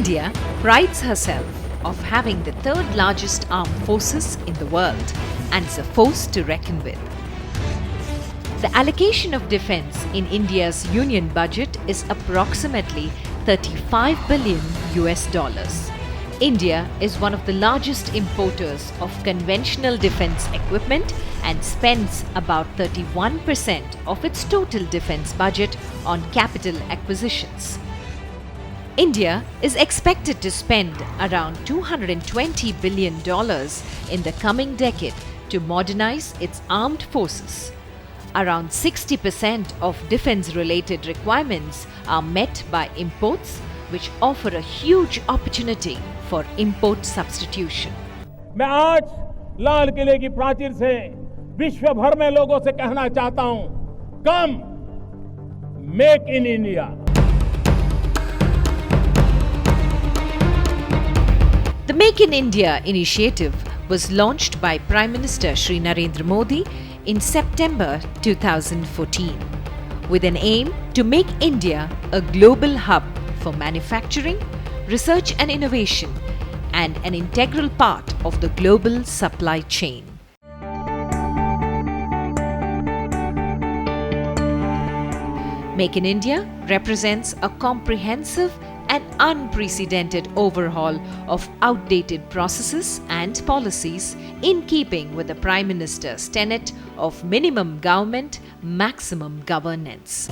India prides herself of having the third largest armed forces in the world and is a force to reckon with. The allocation of defense in India's union budget is approximately 35 billion US dollars. India is one of the largest importers of conventional defense equipment and spends about 31% of its total defense budget on capital acquisitions. India is expected to spend around $220 billion in the coming decade to modernize its armed forces. Around 60% of defense-related requirements are met by imports, which offer a huge opportunity for import substitution. मैं आज लाल किले की प्राचीर से विश्व भर में लोगों से कहना चाहता हूं, कम make in India. The Make in India initiative was launched by Prime Minister Shri Narendra Modi in September 2014, with an aim to make India a global hub for manufacturing, research and innovation, and an integral part of the global supply chain. Make in India represents a comprehensive and unprecedented overhaul of outdated processes and policies in keeping with the Prime Minister's tenet of minimum government, maximum governance.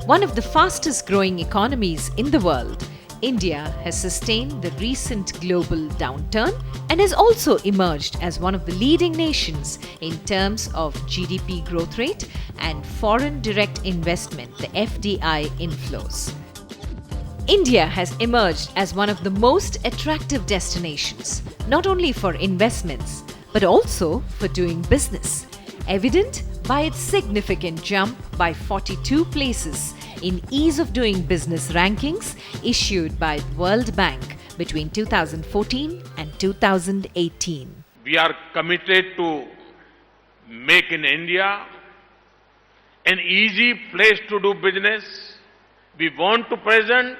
One of the fastest growing economies in the world, India has sustained the recent global downturn and has also emerged as one of the leading nations in terms of GDP growth rate and foreign direct investment, the FDI inflows. India has emerged as one of the most attractive destinations, not only for investments, but also for doing business, evident by its significant jump by 42 places in ease of doing business rankings issued by World Bank between 2014 and 2018. We are committed to make in India an easy place to do business. We want to present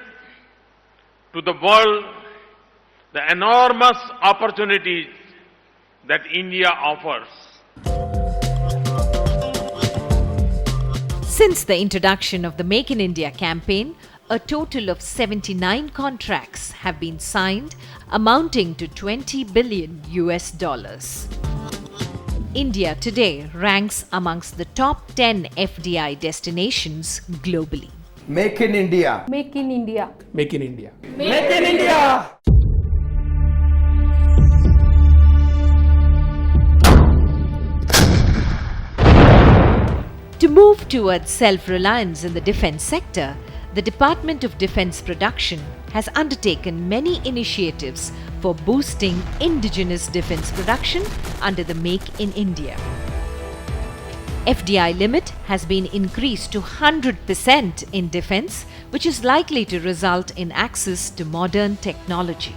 to the world the enormous opportunities that India offers. Since the introduction of the Make in India campaign, a total of 79 contracts have been signed, amounting to 20 billion US dollars. India today ranks amongst the top 10 FDI destinations globally. Make in India. Make in India. Make in India. Make in India. To move towards self-reliance in the defense sector, the Department of Defense Production has undertaken many initiatives for boosting indigenous defense production under the Make in India. FDI limit has been increased to 100% in defense, which is likely to result in access to modern technology.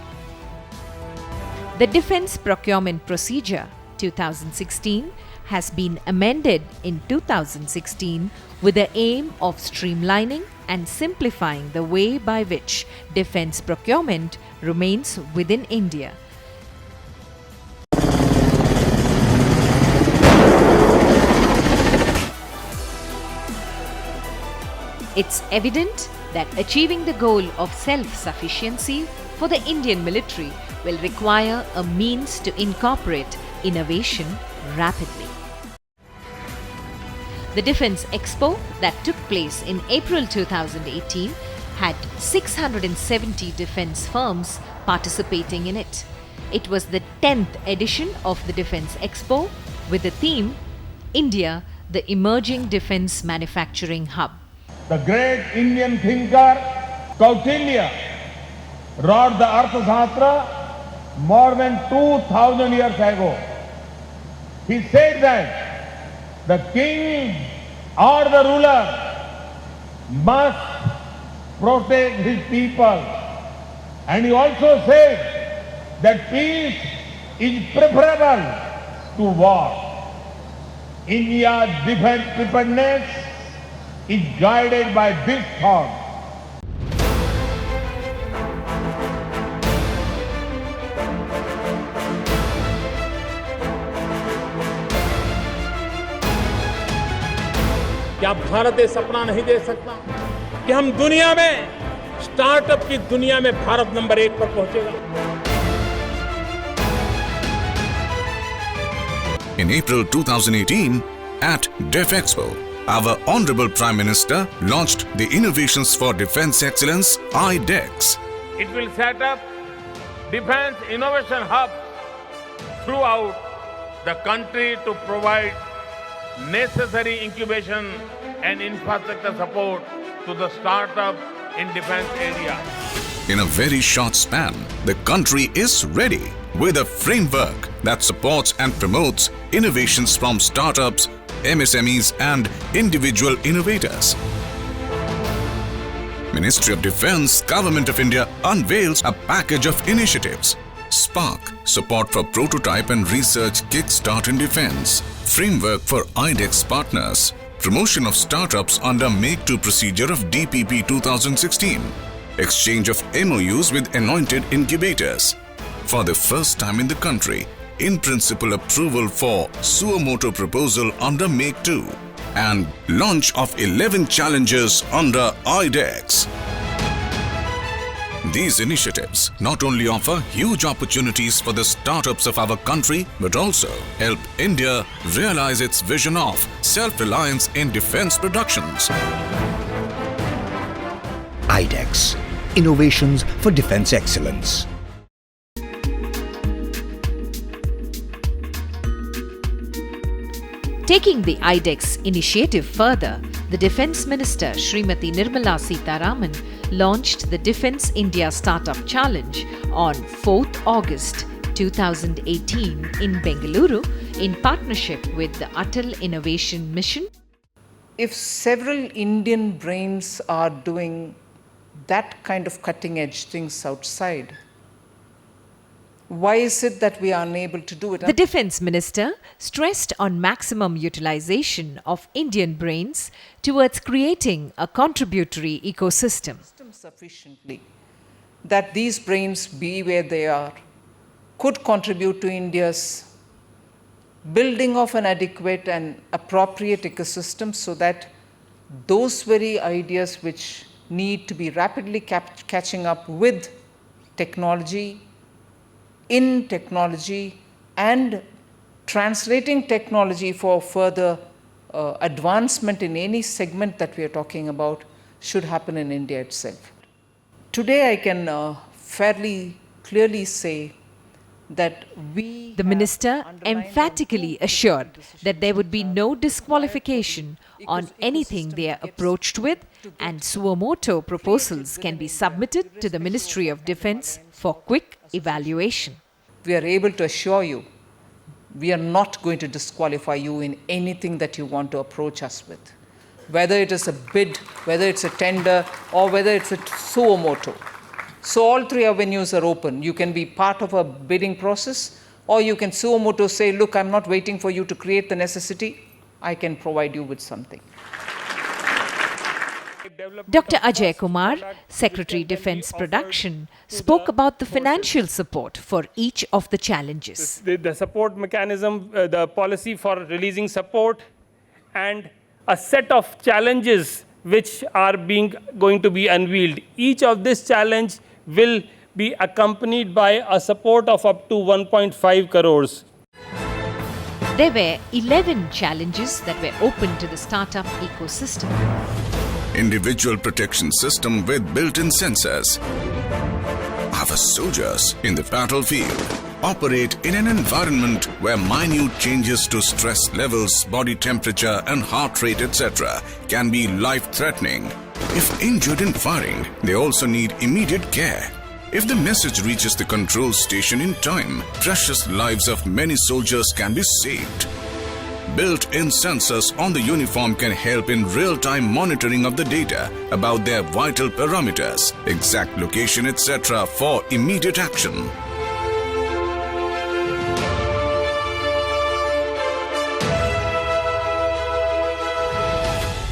The Defense Procurement Procedure 2016 has been amended in 2016 with the aim of streamlining and simplifying the way by which defense procurement remains within India. It's evident that achieving the goal of self-sufficiency for the Indian military will require a means to incorporate innovation rapidly. The Defence Expo that took place in April 2018 had 670 defence firms participating in it. It was the 10th edition of the Defence Expo with the theme India, the Emerging Defence Manufacturing Hub. The great Indian thinker Kautilya wrote the Arthashastra more than 2000 years ago. He said that the king or the ruler must protect his people. And he also said that peace is preferable to war. India's defense preparedness is guided by this thought. क्या भारत ये सपना नहीं देख सकता कि हम दुनिया में स्टार्टअप की दुनिया में भारत नंबर 1 पर पहुंचेगा? In April 2018, at DEF Expo, our Honorable Prime Minister launched the Innovations for Defence Excellence IDEX. It will set up defense innovation hubs throughout the country to provide necessary incubation and infrastructure support to the startup in defense area. In a very short span, the country is ready with a framework that supports and promotes innovations from startups, MSMEs and individual innovators. Ministry of Defence, Government of India unveils a package of initiatives. Spark, support for prototype and research kickstart in defence. Framework for IDEX partners. Promotion of startups under Make 2 procedure of DPP 2016. Exchange of MOUs with anointed incubators. For the first time in the country, in principle approval for Suomoto proposal under Make 2 and launch of 11 challenges under IDEX. These initiatives not only offer huge opportunities for the startups of our country but also help India realize its vision of self-reliance in defense productions. IDEX, Innovations for Defence Excellence. Taking the IDEX initiative further, the Defence Minister Srimati Nirmala Sitharaman launched the Defence India Startup Challenge on 4th August 2018 in Bengaluru in partnership with the Atal Innovation Mission. If several Indian brains are doing that kind of cutting-edge things outside, why is it that we are unable to do it? The Defence Minister stressed on maximum utilization of Indian brains towards creating a contributory ecosystem. Sufficiently that these brains, be where they are, could contribute to India's building of an adequate and appropriate ecosystem so that those very ideas which need to be rapidly catching up with technology, in technology and translating technology for further advancement in any segment that we are talking about should happen in India itself. Today I can fairly clearly say that the minister emphatically assured that there would be no disqualification on anything they are approached with, and Suomoto proposals can be submitted to the Ministry of Defence for quick evaluation. We are able to assure you we are not going to disqualify you in anything that you want to approach us with. Whether it is a bid, whether it's a tender, or whether it's a Suomoto. So all three avenues are open. You can be part of a bidding process, or you can Suomoto say, look, I'm not waiting for you to create the necessity. I can provide you with something. Dr. Ajay Kumar, Secretary Defence Production, spoke about the financial support for each of the challenges. The support mechanism, the policy for releasing support, and a set of challenges which are going to be unveiled. Each of this challenge will be accompanied by a support of up to 1.5 crores. There were 11 challenges that were open to the startup ecosystem. Individual protection system with built-in sensors. Our soldiers in the battlefield operate in an environment where minute changes to stress levels, body temperature and heart rate etc. can be life-threatening. If injured in firing, they also need immediate care. If the message reaches the control station in time, precious lives of many soldiers can be saved. Built-in sensors on the uniform can help in real-time monitoring of the data about their vital parameters, exact location etc. for immediate action.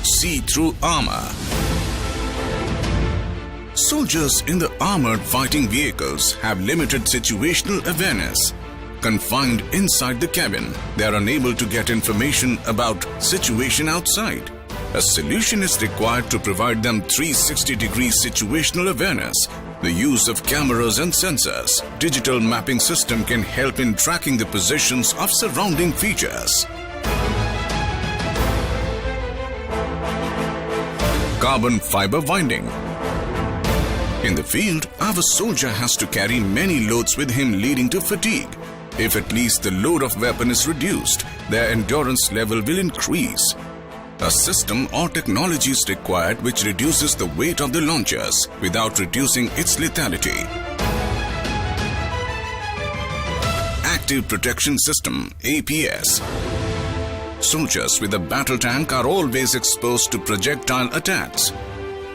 See-through armor. Soldiers in the armored fighting vehicles have limited situational awareness. Confined inside the cabin, they are unable to get information about situation outside. A solution is required to provide them 360-degree situational awareness. The use of cameras and sensors, digital mapping system can help in tracking the positions of surrounding features. Carbon fiber winding. In the field, our soldier has to carry many loads with him, leading to fatigue. If at least the load of weapon is reduced, their endurance level will increase. A system or technology is required which reduces the weight of the launchers without reducing its lethality. Active Protection System, APS. Soldiers with a battle tank are always exposed to projectile attacks.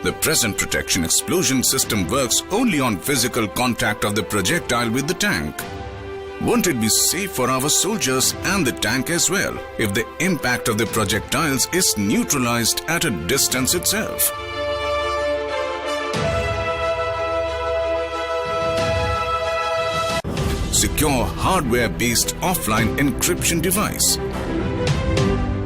The present protection explosion system works only on physical contact of the projectile with the tank. Won't it be safe for our soldiers and the tank as well if the impact of the projectiles is neutralized at a distance itself? Secure hardware-based offline encryption device.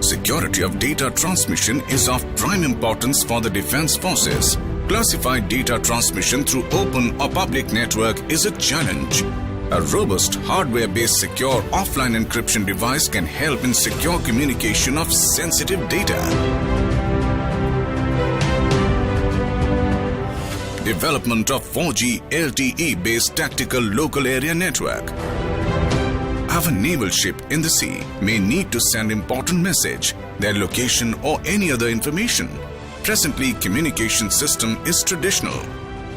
Security of data transmission is of prime importance for the defense forces. Classified data transmission through open or public network is a challenge. A robust hardware-based secure offline encryption device can help in secure communication of sensitive data. Development of 4G LTE-based tactical local area network. Our naval ship in the sea may need to send important message, their location or any other information. Presently, communication system is traditional.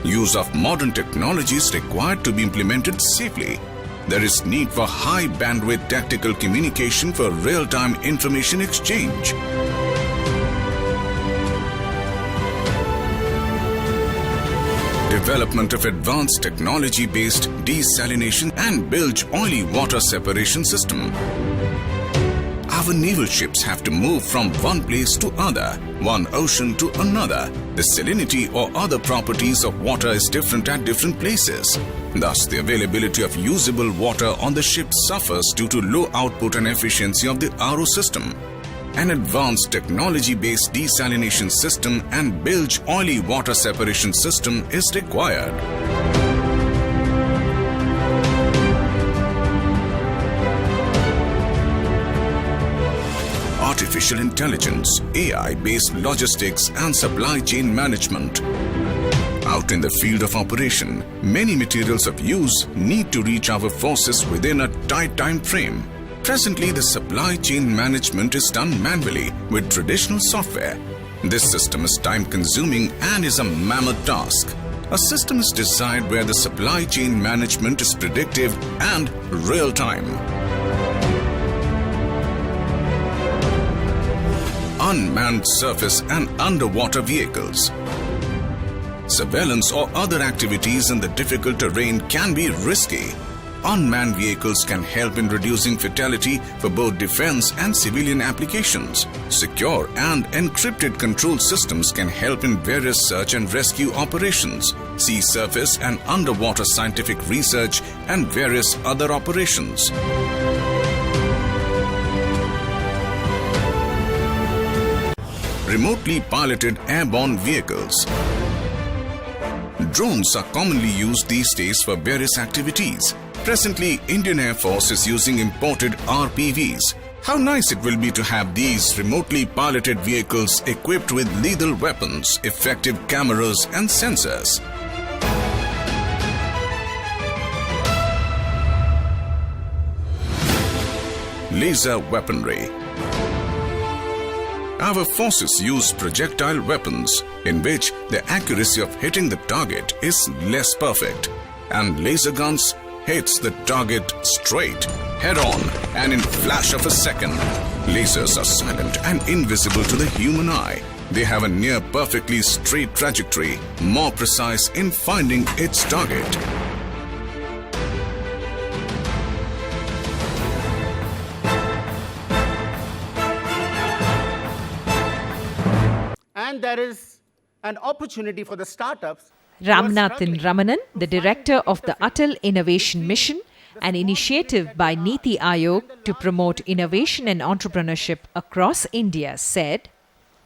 Use of modern technology is required to be implemented safely. There is need for high bandwidth tactical communication for real-time information exchange. Development of advanced technology-based desalination and Bilge oily water separation system. Our naval ships have to move from one place to other, one ocean to another. The salinity or other properties of water is different at different places. Thus, the availability of usable water on the ship suffers due to low output and efficiency of the RO system. An advanced technology-based desalination system and Bilge oily water separation system is required. Artificial intelligence, AI-based logistics and supply chain management. Out in the field of operation, many materials of use need to reach our forces within a tight time frame. Presently, the supply chain management is done manually with traditional software. This system is time-consuming and is a mammoth task. A system is designed where the supply chain management is predictive and real-time. Unmanned surface and underwater vehicles. Surveillance or other activities in the difficult terrain can be risky. Unmanned vehicles can help in reducing fatality for both defense and civilian applications. Secure and encrypted control systems can help in various search and rescue operations, sea surface and underwater scientific research, and various other operations. Remotely piloted airborne vehicles. Drones are commonly used these days for various activities. Presently, Indian Air Force is using imported RPVs. How nice it will be to have these remotely piloted vehicles equipped with lethal weapons, effective cameras and sensors. Laser weaponry. Our forces use projectile weapons in which the accuracy of hitting the target is less perfect, and laser guns hits the target straight, head-on, and in flash of a second. Lasers are silent and invisible to the human eye. They have a near perfectly straight trajectory, more precise in finding its target. And there is an opportunity for the startups. Ramanathan Ramanan, the director of the Atal Innovation Mission, an initiative by Niti Aayog to promote innovation and entrepreneurship across India, said,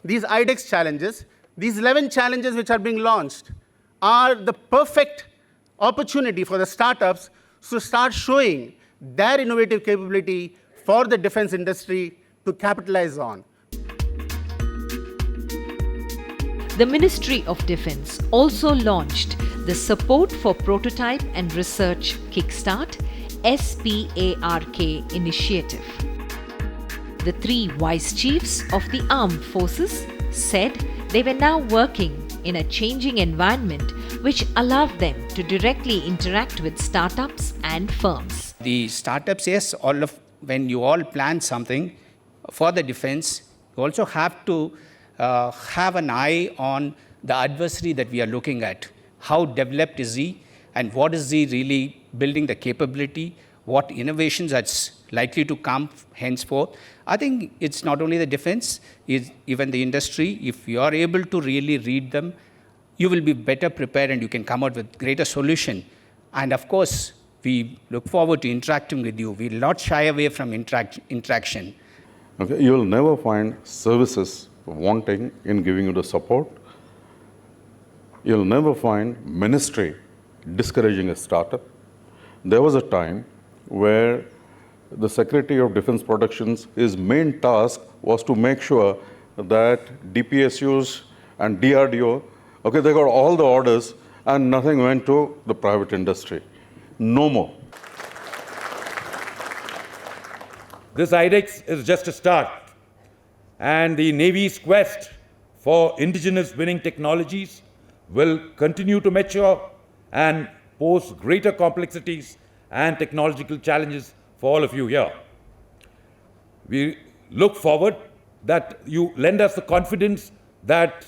these IDEX challenges, these 11 challenges which are being launched, are the perfect opportunity for the startups to start showing their innovative capability for the defense industry to capitalize on. The Ministry of Defence also launched the Support for Prototype and Research Kickstart SPARK initiative. The 3 vice chiefs of the armed forces said they were now working in a changing environment which allowed them to directly interact with startups and firms. The startups, yes, when you all plan something for the defense, you also have to have an eye on the adversary that we are looking at. How developed is he, and what is he really building the capability, what innovations that's likely to come henceforth. I think it's not only the defense, it's even the industry. If you are able to really read them, you will be better prepared and you can come out with greater solution. And of course, we look forward to interacting with you. We will not shy away from interaction. Okay, you will never find services wanting in giving you the support. You'll never find ministry discouraging a startup. There was a time where the Secretary of Defense Productions, his main task was to make sure that DPSUs and DRDO, okay, they got all the orders and nothing went to the private industry. No more. This IDEX is just a start, and the Navy's quest for indigenous winning technologies will continue to mature and pose greater complexities and technological challenges for all of you here. We look forward that you lend us the confidence that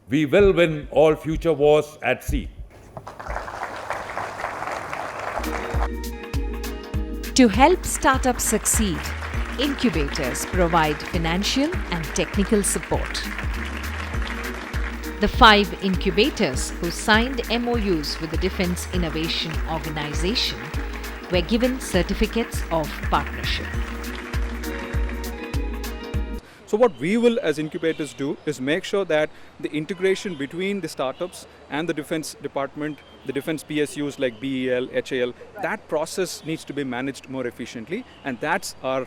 we will win all future wars at sea. To help startups succeed, incubators provide financial and technical support. The 5 incubators who signed MOUs with the Defence Innovation Organisation were given certificates of partnership. So what we will as incubators do is make sure that the integration between the startups and the Defence Department, the Defence PSUs like BEL, HAL, that process needs to be managed more efficiently, and that's our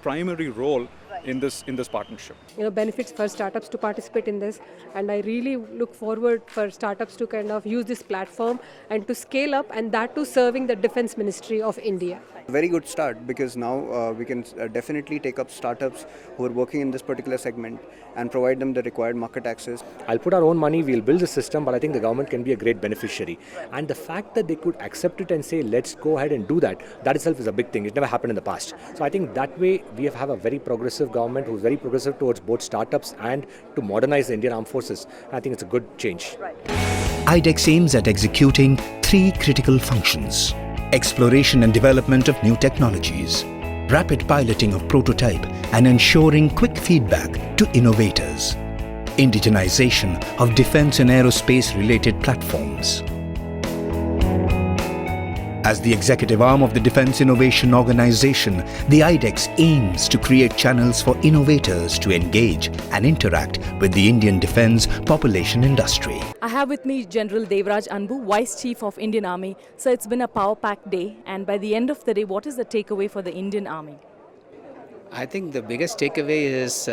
primary role in this partnership. Benefits for startups to participate in this, and I really look forward for startups to kind of use this platform and to scale up, and that too serving the Defence Ministry of India. Very good start, because now we can definitely take up startups who are working in this particular segment and provide them the required market access. I'll put our own money, we'll build the system, but I think the government can be a great beneficiary. And the fact that they could accept it and say, let's go ahead and do that, that itself is a big thing. It never happened in the past. So I think that way we have a very progressive government who's very progressive towards both startups and to modernize the Indian Armed Forces. I think it's a good change. IDEX aims at executing 3 critical functions: exploration and development of new technologies, rapid piloting of prototype, and ensuring quick feedback to innovators, indigenization of defense and aerospace related platforms. As the executive arm of the Defence Innovation Organisation, the IDEX aims to create channels for innovators to engage and interact with the Indian defence population industry. I have with me General Devraj Anbu, Vice Chief of Indian Army. So it's been a power-packed day, and by the end of the day, what is the takeaway for the Indian Army? I think the biggest takeaway is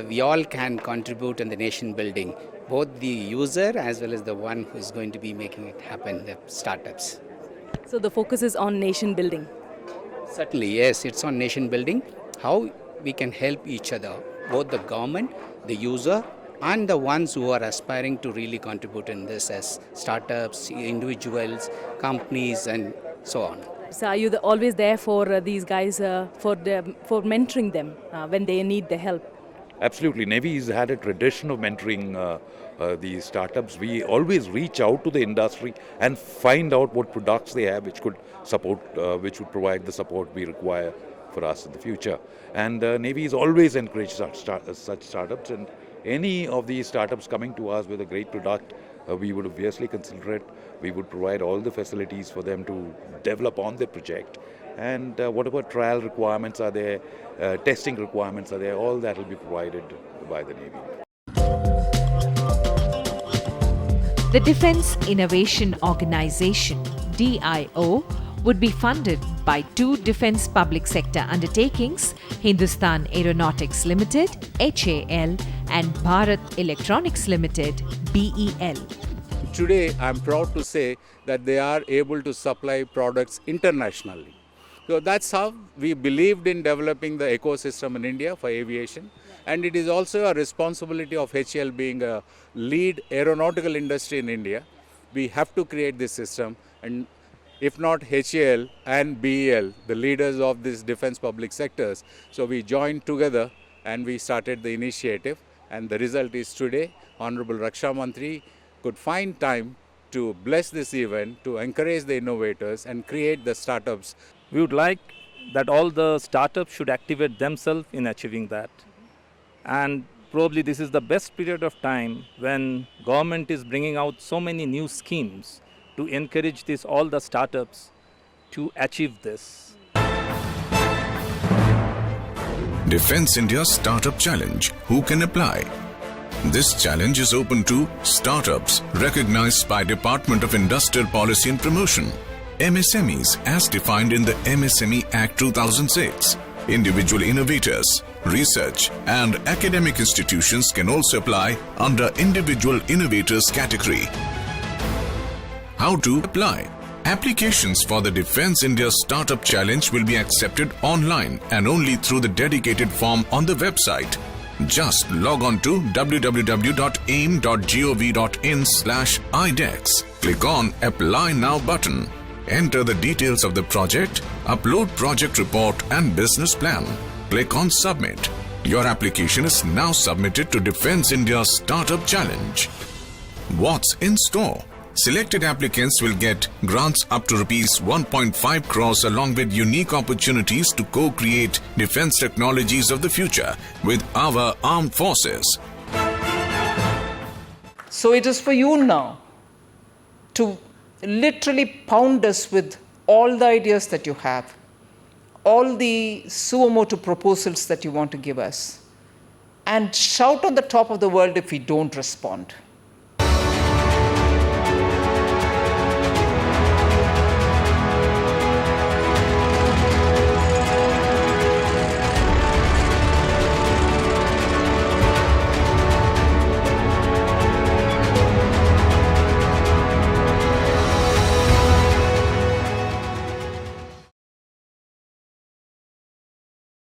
we all can contribute in the nation building, both the user as well as the one who is going to be making it happen, the startups. So the focus is on nation building? Certainly, yes, it's on nation building. How we can help each other, both the government, the user, and the ones who are aspiring to really contribute in this as startups, individuals, companies, and so on. So are you always there for these guys, for mentoring them when they need the help? Absolutely. Navy's had a tradition of mentoring these startups. We always reach out to the industry and find out what products they have which could support, which would provide the support we require for us in the future. And Navy has always encouraged such startups, and any of these startups coming to us with a great product, we would obviously consider it. We would provide all the facilities for them to develop on their project. And whatever trial requirements are there, testing requirements are there, all that will be provided by the Navy. The Defence Innovation Organisation, DIO, would be funded by two defence public sector undertakings, Hindustan Aeronautics Limited, HAL, and Bharat Electronics Limited, BEL. Today, I'm proud to say that they are able to supply products internationally. So that's how we believed in developing the ecosystem in India for aviation. And it is also a responsibility of HAL being a lead aeronautical industry in India. We have to create this system, and if not HAL and BEL, the leaders of these defense public sectors. So we joined together and we started the initiative, and the result is today, Honorable Raksha Mantri could find time to bless this event, to encourage the innovators and create the startups. We would like that all the startups should activate themselves in achieving that. And probably this is the best period of time when government is bringing out so many new schemes to encourage all the startups to achieve this. Defence India Startup Challenge. Who can apply? This challenge is open to startups recognized by Department of Industrial Policy and Promotion, MSMEs as defined in the MSME Act 2006. Individual innovators, research and academic institutions can also apply under Individual Innovators category. How to apply? Applications for the Defence India Startup Challenge will be accepted online and only through the dedicated form on the website. Just log on to www.aim.gov.in/IDEX. Click on Apply Now button. Enter the details of the project, upload project report and business plan. Click on Submit. Your application is now submitted to Defence India Startup Challenge. What's in store? Selected applicants will get grants up to Rs 1.5 crores along with unique opportunities to co-create defence technologies of the future with our armed forces. So it is for you now to literally pound us with all the ideas that you have, all the suo motu proposals that you want to give us, and shout on the top of the world if we don't respond.